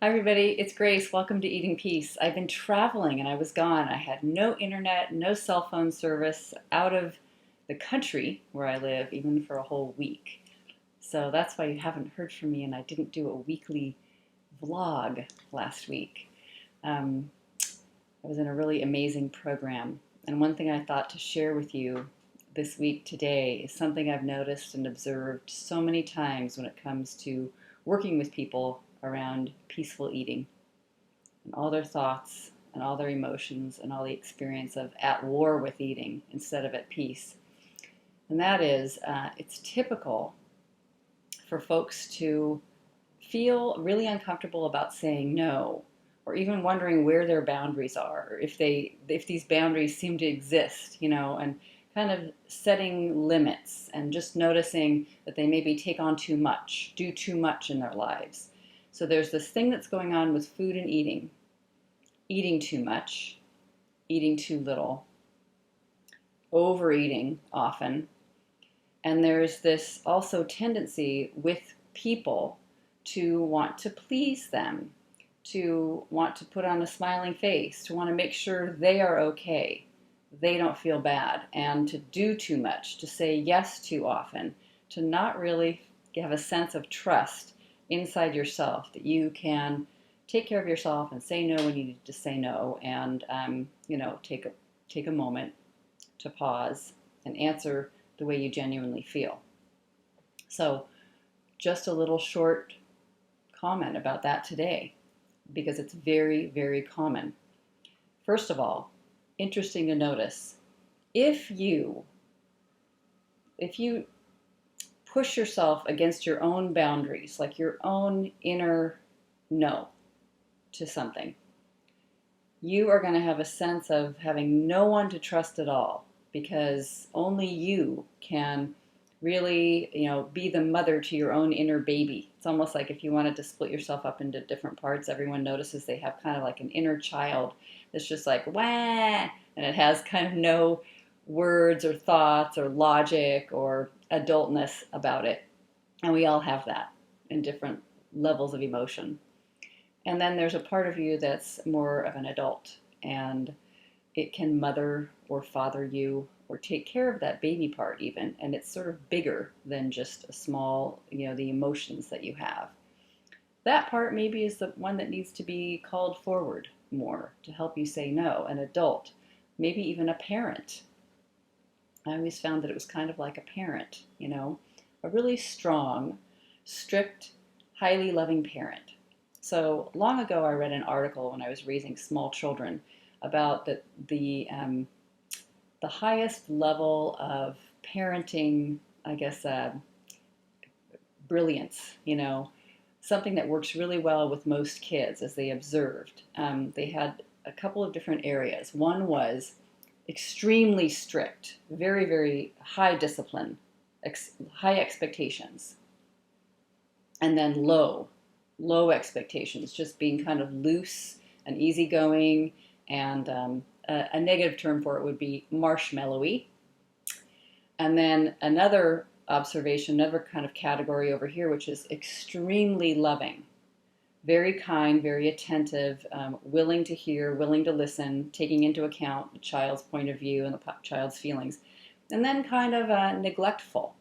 Hi everybody, it's Grace. Welcome to Eating Peace. I've been traveling and I was gone. I had no internet, no cell phone service out of the country where I live, even for a whole week. So that's why you haven't heard from me, and I didn't do a weekly vlog last week. I was in a really amazing program, and one thing I thought to share with you this week today is something I've noticed and observed so many times when it comes to working with people around peaceful eating and all their thoughts and all their emotions and all the experience of at war with eating instead of at peace. And that is, it's typical for folks to feel really uncomfortable about saying no, or even wondering where their boundaries are, or if these boundaries seem to exist, and kind of setting limits and just noticing that they maybe take on too much, do too much in their lives. So there's this thing that's going on with food and eating too much, eating too little, overeating often. And there's this also tendency with people to want to please them, to want to put on a smiling face, to want to make sure they are okay, they don't feel bad, and to do too much, to say yes too often, to not really have a sense of trust inside yourself that you can take care of yourself and say no when you need to say no, and take a moment to pause and answer the way you genuinely feel. So just a little short comment about that today, because it's very, very common. First of all, interesting to notice, if you push yourself against your own boundaries, like your own inner no to something, you are going to have a sense of having no one to trust at all, because only you can really, be the mother to your own inner baby. It's almost like if you wanted to split yourself up into different parts, everyone notices they have kind of like an inner child that's just like, wah, and it has kind of no words or thoughts or logic or adultness about it. And we all have that in different levels of emotion. And then there's a part of you that's more of an adult, and it can mother or father you or take care of that baby part even, and it's sort of bigger than just a small, the emotions that you have. That part maybe is the one that needs to be called forward more to help you say no, an adult, maybe even a parent. I always found that it was kind of like a parent, a really strong, strict, highly loving parent. So long ago, I read an article when I was raising small children about the highest level of parenting, I guess, brilliance, something that works really well with most kids as they observed. They had a couple of different areas. One was extremely strict, very, very high discipline, high expectations, and then low expectations, just being kind of loose and easygoing, and a negative term for it would be marshmallowy. And then another observation, another kind of category over here, which is extremely loving, very kind, very attentive, willing to hear, willing to listen, taking into account the child's point of view and the child's feelings. And then kind of neglectful,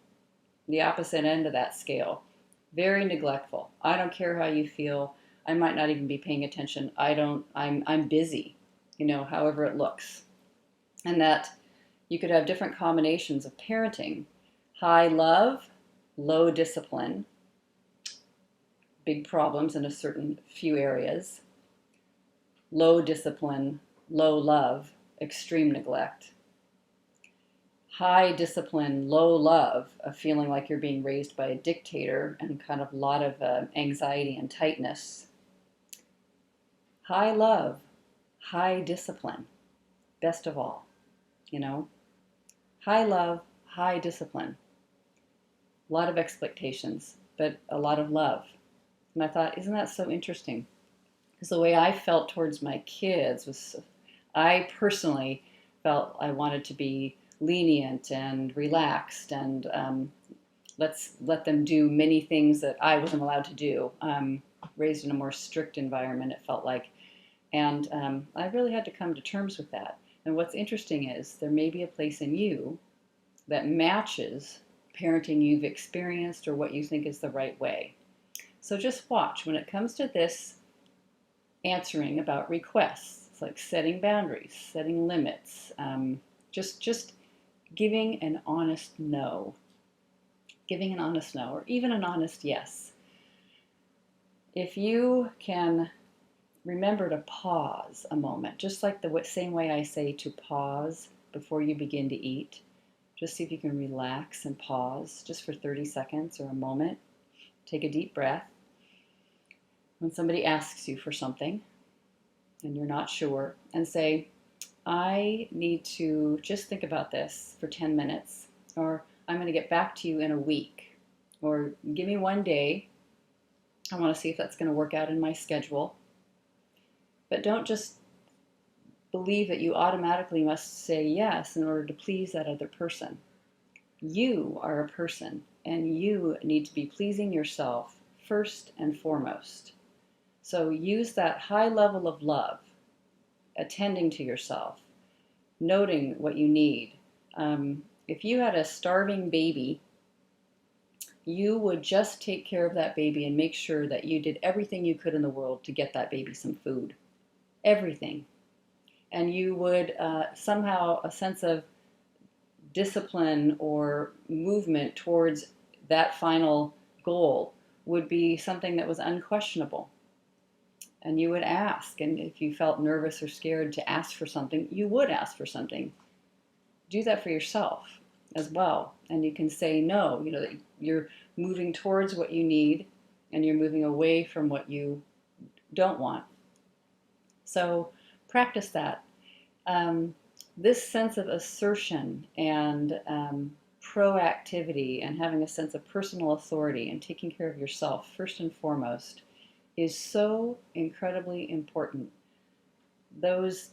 the opposite end of that scale. Very neglectful. I don't care how you feel. I might not even be paying attention. I'm busy, however it looks. And that you could have different combinations of parenting. High love, low discipline, big problems in a certain few areas. Low discipline, low love, extreme neglect. High discipline, low love, a feeling like you're being raised by a dictator and kind of a lot of anxiety and tightness. High love, high discipline, best of all, High love, high discipline. A lot of expectations, but a lot of love. And I thought, isn't that so interesting? Because the way I felt towards my kids was, I personally felt I wanted to be lenient and relaxed and let's let them do many things that I wasn't allowed to do. Raised in a more strict environment, it felt like. And I really had to come to terms with that. And what's interesting is there may be a place in you that matches parenting you've experienced or what you think is the right way. So just watch when it comes to this answering about requests. It's like setting boundaries, setting limits, just giving an honest no, or even an honest yes. If you can remember to pause a moment, just like the same way I say to pause before you begin to eat. Just see if you can relax and pause just for 30 seconds or a moment. Take a deep breath. When somebody asks you for something and you're not sure, and say, I need to just think about this for 10 minutes, or I'm going to get back to you in a week, or give me one day. I want to see if that's going to work out in my schedule. But don't just believe that you automatically must say yes in order to please that other person. You are a person, and you need to be pleasing yourself first and foremost. So use that high level of love, attending to yourself, noting what you need. If you had a starving baby, you would just take care of that baby and make sure that you did everything you could in the world to get that baby some food. Everything. And you would somehow a sense of discipline or movement towards that final goal would be something that was unquestionable. And you would ask, and if you felt nervous or scared to ask for something, you would ask for something. Do that for yourself as well. And you can say no, that you're moving towards what you need and you're moving away from what you don't want. So practice that. This sense of assertion and proactivity and having a sense of personal authority and taking care of yourself first and foremost is so incredibly important. Those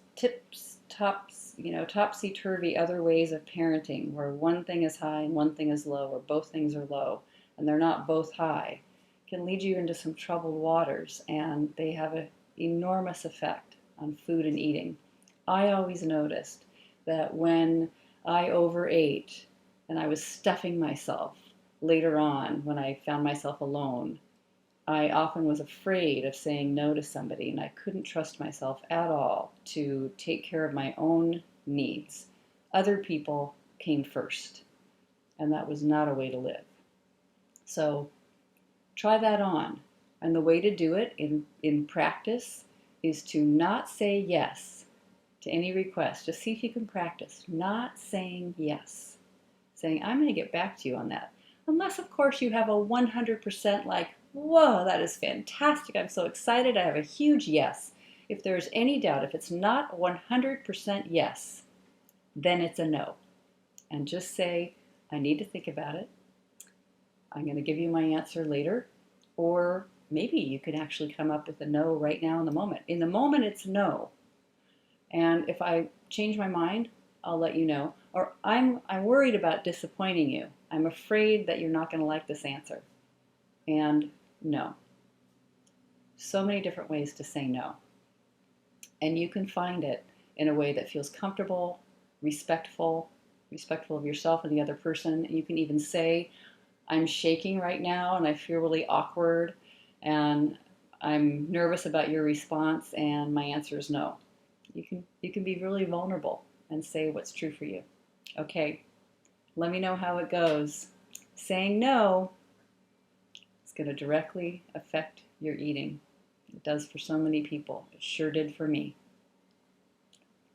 topsy-turvy other ways of parenting where one thing is high and one thing is low, or both things are low and they're not both high, can lead you into some troubled waters, and they have an enormous effect on food and eating. I always noticed that when I overate and I was stuffing myself later on when I found myself alone, I often was afraid of saying no to somebody, and I couldn't trust myself at all to take care of my own needs. Other people came first, and that was not a way to live. So try that on. And the way to do it in practice is to not say yes to any request. Just see if you can practice not saying yes. Saying, I'm going to get back to you on that. Unless, of course, you have a 100% like, whoa, that is fantastic. I'm so excited. I have a huge yes. If there's any doubt, if it's not 100% yes, then it's a no. And just say, I need to think about it. I'm going to give you my answer later. Or maybe you can actually come up with a no right now in the moment. In the moment, it's no. And if I change my mind, I'll let you know. Or I'm worried about disappointing you. I'm afraid that you're not going to like this answer. And no. So many different ways to say no. And you can find it in a way that feels comfortable, respectful of yourself and the other person. And you can even say, I'm shaking right now and I feel really awkward and I'm nervous about your response, and my answer is no. You can be really vulnerable and say what's true for you. Okay, let me know how it goes. Saying no is going to directly affect your eating. It does for so many people. It sure did for me.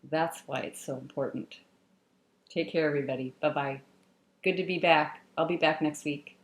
That's why it's so important. Take care, everybody. Bye-bye. Good to be back. I'll be back next week.